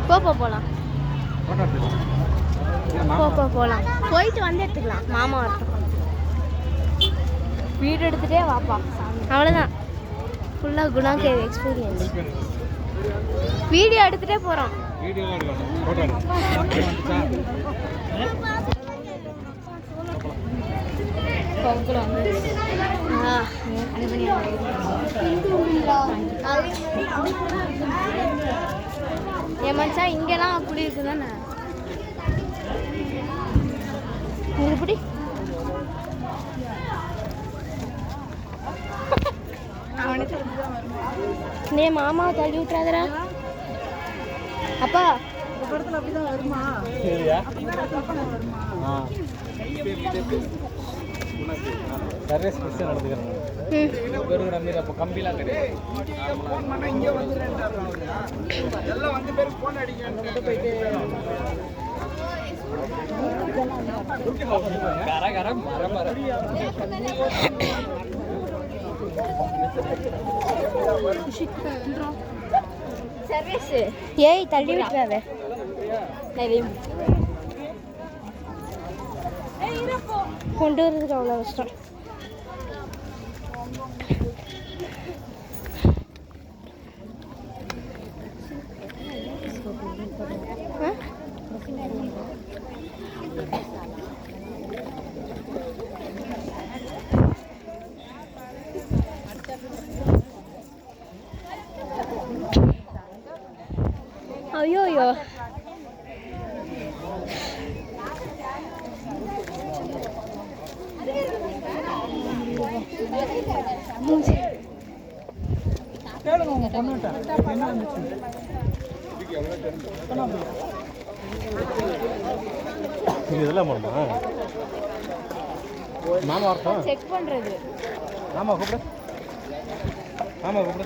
போகலாம் போகலாம் போயிட்டு வந்து எடுத்துக்கலாம். மாமா வரட்டும். வீடு எடுத்துகிட்டே வாப்பா. அவ்வளோதான். ஃபுல்லாக குணா கேவ் எக்ஸ்பீரியன்ஸ். வீடியோ எடுத்துகிட்டே போகிறோம். என் மச்சா இங்கெல்லாம் அப்படி இருக்குதானே இப்படி நீ மாமாவை தள்ளி விட்டுறாதரா அப்பா. படத்துல அப்படிதான் வருமா? சர்வீஸ் மிஸ் நடந்துக்கிறேன். அப்போ கம்பிலாம் கிடையாது. எல்லாம் வந்து பேர் போன் அடிக்க போயிட்டு சர்வீஸ் ஏய் தள்ளி விட்டுறாத. கொண்டு வர்றதுக்கு அவ்வளோ கஷ்டம். ஐயோ ஐயோ இதெல்லாம் மாமா வரட்டும் செக் பண்றது. மாமா கூப்பிடு. மாமா கூப்பிடு.